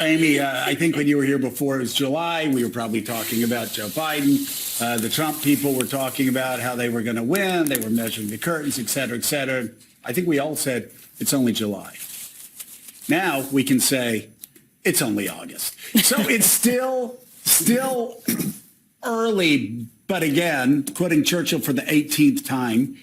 Amy, I think when you were here before, it was July. We were probably talking about Joe Biden. The Trump people were talking about how they were going to win. They were measuring the curtains, et cetera, et cetera. I think we all said it's only July. Now we can say it's only August. So it's still early, but again, quoting Churchill for the 18th time,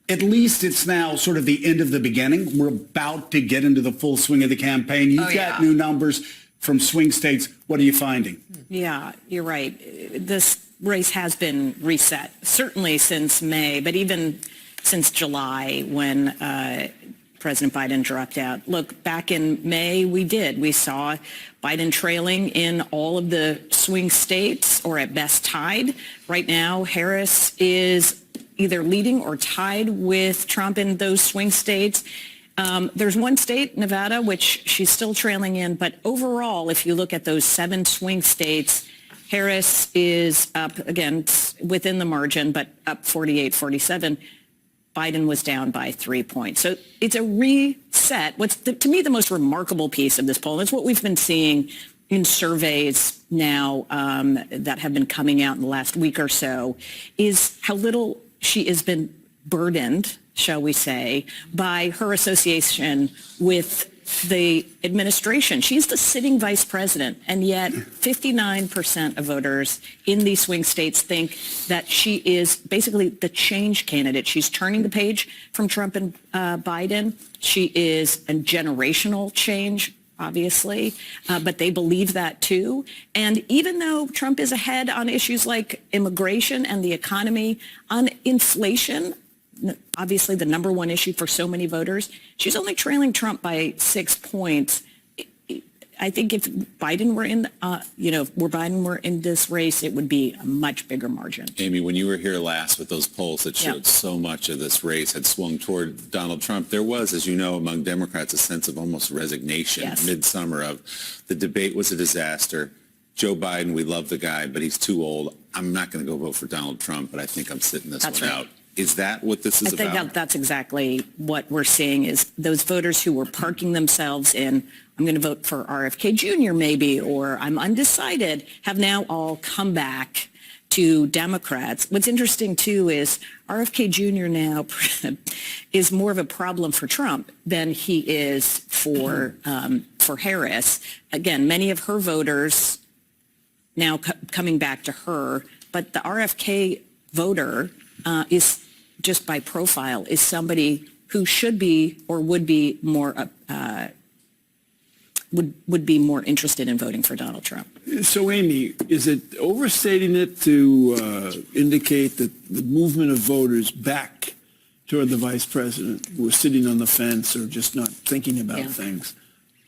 at least it's now sort of the end of the beginning. We're about to get into the full swing of the campaign. You've got new numbers from swing states. What are you finding? Yeah, you're right. This race has been reset, certainly since May, but even since July when President Biden dropped out. Look, back in May, we saw Biden trailing in all of the swing states, or at best tied. Right now, Harris is either leading or tied with Trump in those swing states. There's one state, Nevada, which she's still trailing in. But overall, if you look at those 7 swing states, Harris is up, again, within the margin, but up 48-47. Biden was down by 3 points. So it's a reset. To me, the most remarkable piece of this poll, and it's what we've been seeing in surveys now that have been coming out in the last week or so, is how little she has been burdened, shall we say, by her association with the administration. She's the sitting vice president, and yet 59% of voters in these swing states think that she is basically the change candidate. She's turning the page from Trump and Biden. She is a generational change, obviously, but they believe that too. And even though Trump is ahead on issues like immigration and the economy, on inflation, obviously the number one issue for so many voters, she's only trailing Trump by 6 points. I think if Biden were in, Biden were in this race, it would be a much bigger margin. Amy, when you were here last with those polls that showed so much of this race had swung toward Donald Trump, there was, as you know, among Democrats, a sense of almost resignation midsummer of the debate was a disaster. Joe Biden, we love the guy, but he's too old. I'm not going to go vote for Donald Trump, but I think I'm sitting this one out. Is that what this is about? I think that's exactly what we're seeing, is those voters who were parking themselves in, I'm going to vote for RFK Jr. maybe, or I'm undecided, have now all come back to Democrats. What's interesting, too, is RFK Jr. now is more of a problem for Trump than he is for Harris. Again, many of her voters now coming back to her, but the RFK voter is, just by profile, is somebody who should be or would be more would be more interested in voting for Donald Trump. So, Amy, is it overstating it to indicate that the movement of voters back toward the vice president who are sitting on the fence or just not thinking about things?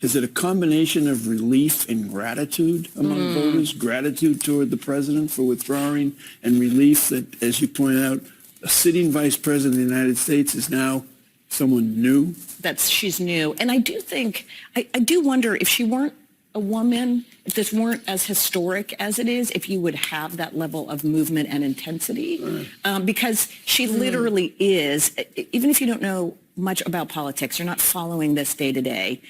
Is it a combination of relief and gratitude among voters, gratitude toward the president for withdrawing, and relief that, as you point out, a sitting vice president of the United States is now someone new? She's new. And I do think, I do wonder if she weren't a woman, if this weren't as historic as it is, if you would have that level of movement and intensity. Because she literally is, even if you don't know much about politics, you're not following this day to day,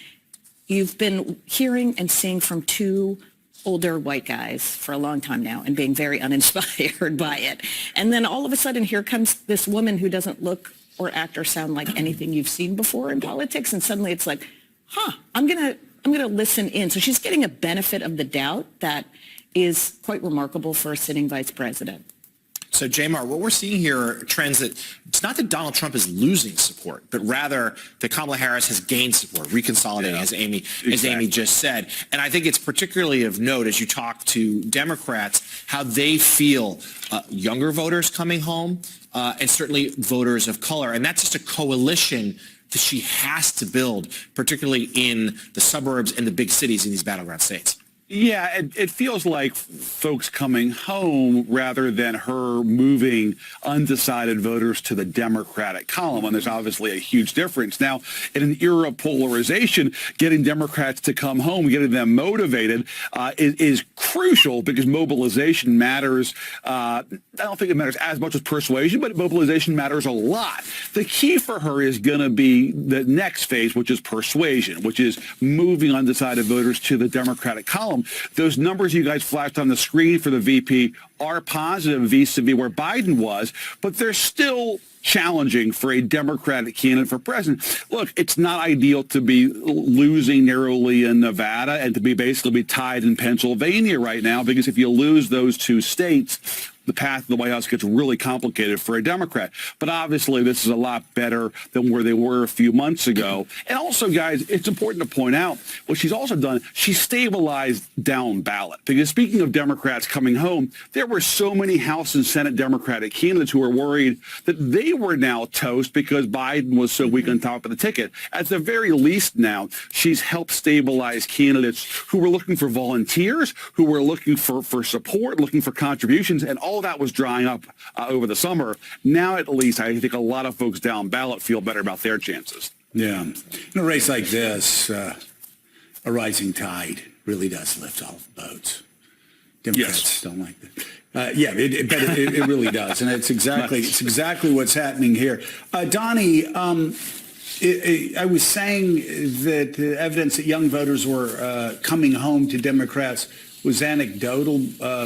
you've been hearing and seeing from 2 older white guys for a long time now and being very uninspired by it. And then all of a sudden, here comes this woman who doesn't look or act or sound like anything you've seen before in politics. And suddenly it's like, I'm gonna listen in. So she's getting a benefit of the doubt that is quite remarkable for a sitting vice president. So, Jamar, what we're seeing here are trends that it's not that Donald Trump is losing support, but rather that Kamala Harris has gained support, reconsolidating, as Amy just said. And I think it's particularly of note as you talk to Democrats how they feel younger voters coming home and certainly voters of color. And that's just a coalition that she has to build, particularly in the suburbs and the big cities in these battleground states. Yeah, it feels like folks coming home rather than her moving undecided voters to the Democratic column. And there's obviously a huge difference. Now, in an era of polarization, getting Democrats to come home, getting them motivated is crucial because mobilization matters. I don't think it matters as much as persuasion, but mobilization matters a lot. The key for her is going to be the next phase, which is persuasion, which is moving undecided voters to the Democratic column. Those numbers you guys flashed on the screen for the VP are positive vis-a-vis where Biden was, but they're still challenging for a Democratic candidate for president. Look, it's not ideal to be losing narrowly in Nevada and to be basically tied in Pennsylvania right now, because if you lose those two states, the path to the White House gets really complicated for a Democrat. But obviously, this is a lot better than where they were a few months ago. And also, guys, it's important to point out what she's also done. She stabilized down ballot. Because speaking of Democrats coming home, there were so many House and Senate Democratic candidates who were worried that they were now toast because Biden was so weak on top of the ticket. At the very least now, she's helped stabilize candidates who were looking for volunteers, who were looking for support, looking for contributions, and all that was drying up over the summer. Now, at least, I think a lot of folks down ballot feel better about their chances. Yeah. In a race like this, a rising tide really does lift all boats. Democrats don't like that. But it really does, and it's exactly what's happening here. Donnie, I was saying that the evidence that young voters were coming home to Democrats was anecdotal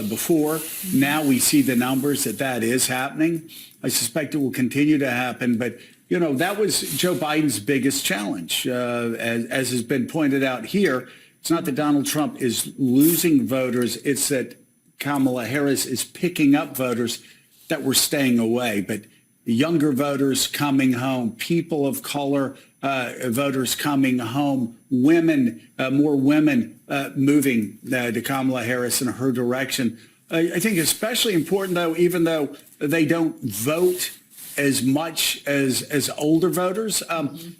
before. Now we see the numbers that is happening. I suspect it will continue to happen, but that was Joe Biden's biggest challenge, as has been pointed out here. It's not that Donald Trump is losing voters; it's that Kamala Harris is picking up voters that were staying away. But the younger voters coming home, people of color voters coming home, women, more women moving to Kamala Harris in her direction. I think especially important, though, even though they don't vote as much as older voters,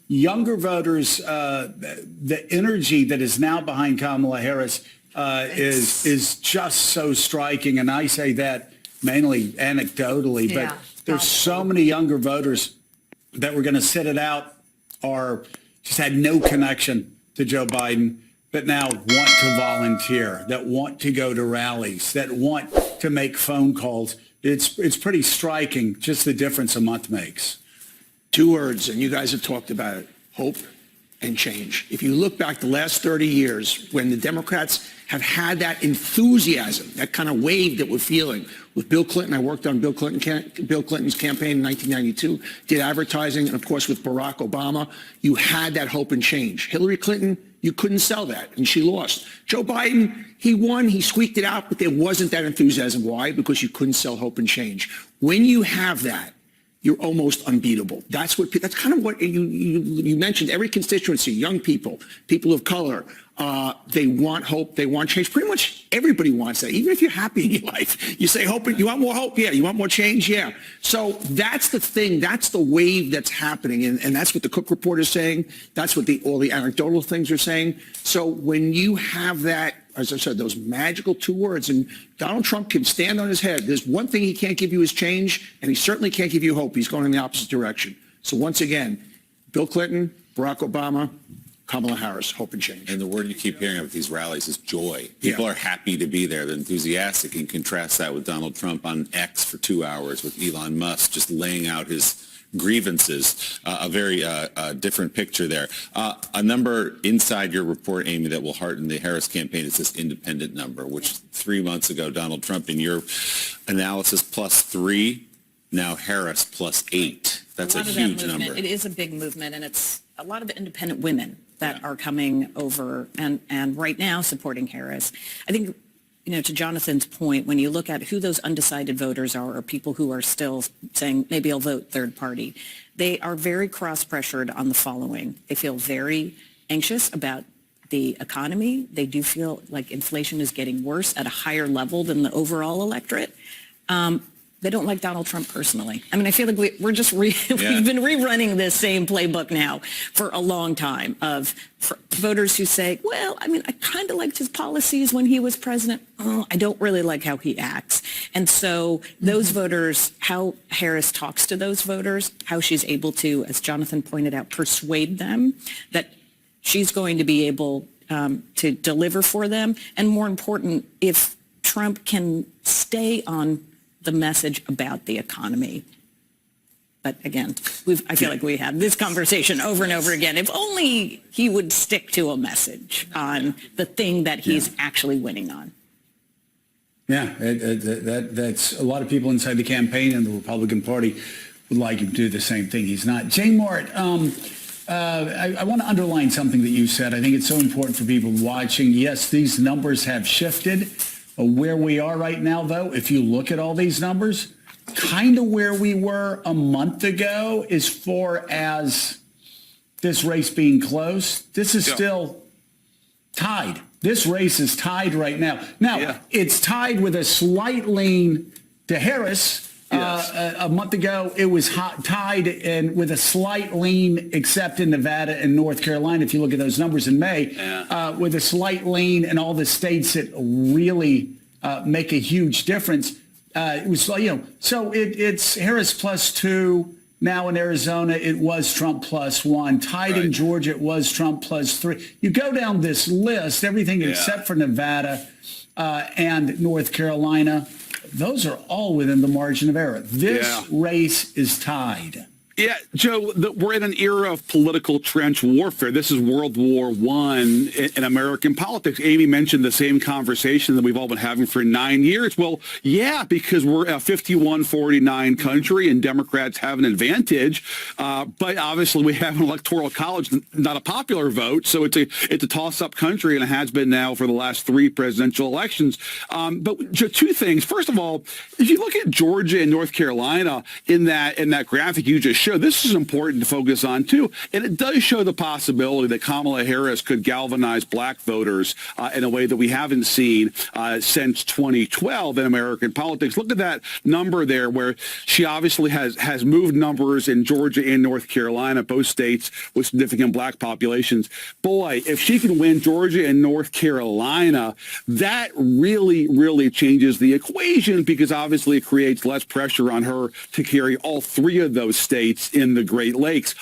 younger voters, the energy that is now behind Kamala Harris is just so striking. And I say that mainly anecdotally, but there's so many younger voters that were going to sit it out or just had no connection to Joe Biden, but now want to volunteer, that want to go to rallies, that want to make phone calls. It's pretty striking, just the difference a month makes. Two words, and you guys have talked about it: hope and change. If you look back the last 30 years, when the Democrats have had that enthusiasm, that kind of wave that we're feeling. With Bill Clinton, I worked on Bill Clinton's campaign in 1992, did advertising, and of course with Barack Obama, you had that hope and change. Hillary Clinton, you couldn't sell that, and she lost. Joe Biden, he won, he squeaked it out, but there wasn't that enthusiasm. Why? Because you couldn't sell hope and change. When you have that, you're almost unbeatable. That's kind of what you mentioned. Every constituency, young people, people of color, they want hope, they want change. Pretty much everybody wants that. Even if you're happy in your life, you say hope. You want more hope? Yeah. You want more change? Yeah. So that's the thing. That's the wave that's happening, and that's what the Cook Report is saying. That's what all the anecdotal things are saying. So when you have that, as I said, those magical two words, and Donald Trump can stand on his head. There's one thing he can't give you is change, and he certainly can't give you hope. He's going in the opposite direction. So once again, Bill Clinton, Barack Obama, Kamala Harris, hope and change. And the word you keep hearing at these rallies is joy. People are happy to be there. They're enthusiastic. And contrast that with Donald Trump on X for 2 hours, with Elon Musk just laying out his grievances, a very different picture there. A number inside your report, Amy, that will hearten the Harris campaign is this independent number, which 3 months ago, Donald Trump, in your analysis, +3, now Harris +8. That's a huge number. It is a big movement, and it's a lot of independent women that are coming over and right now supporting Harris. I think, to Jonathan's point, when you look at who those undecided voters are, or people who are still saying, maybe I'll vote third party, they are very cross-pressured on the following. They feel very anxious about the economy. They do feel like inflation is getting worse at a higher level than the overall electorate. they don't like Donald Trump personally. I mean, I feel like we've been rerunning this same playbook now for a long time of voters who say, well, I mean, I kind of liked his policies when he was president. Oh, I don't really like how he acts. And so those voters, how Harris talks to those voters, how she's able to, as Jonathan pointed out, persuade them that she's going to be able to deliver for them. And more important, if Trump can stay on the message about the economy. But again, I feel like we have this conversation over and over again. If only he would stick to a message on the thing that he's actually winning on. Yeah, that's a lot of people inside the campaign and the Republican Party would like him to do the same thing. He's not. Jane Mort, I want to underline something that you said. I think it's so important for people watching. Yes, these numbers have shifted. Where we are right now, though, if you look at all these numbers, kind of where we were a month ago as far as this race being close. This is still tied. This race is tied right now. Now, it's tied with a slight lean to Harris. A month ago, it was tied and with a slight lean, except in Nevada and North Carolina. If you look at those numbers in May, with a slight lean in all the states that really make a huge difference. It was, so it's Harris +2. Now in Arizona, it was Trump +1. Tied in Georgia, it was Trump +3. You go down this list, everything except for Nevada and North Carolina. Those are all within the margin of error. This race is tied. Yeah, Joe, we're in an era of political trench warfare. This is World War I in American politics. Amy mentioned the same conversation that we've all been having for 9 years. Well, yeah, because we're a 51-49 country and Democrats have an advantage. But obviously we have an electoral college, not a popular vote. So it's a toss-up country, and it has been now for the last 3 presidential elections. But Joe, 2 things. First of all, if you look at Georgia and North Carolina in that graphic you just showed, this is important to focus on too, and it does show the possibility that Kamala Harris could galvanize black voters in a way that we haven't seen since 2012 in American politics. Look at that number there, where she obviously has moved numbers in Georgia and North Carolina, both states with significant black populations. Boy, if she can win Georgia and North Carolina, that really, really changes the equation, because obviously it creates less pressure on her to carry all 3 of those states in the Great Lakes.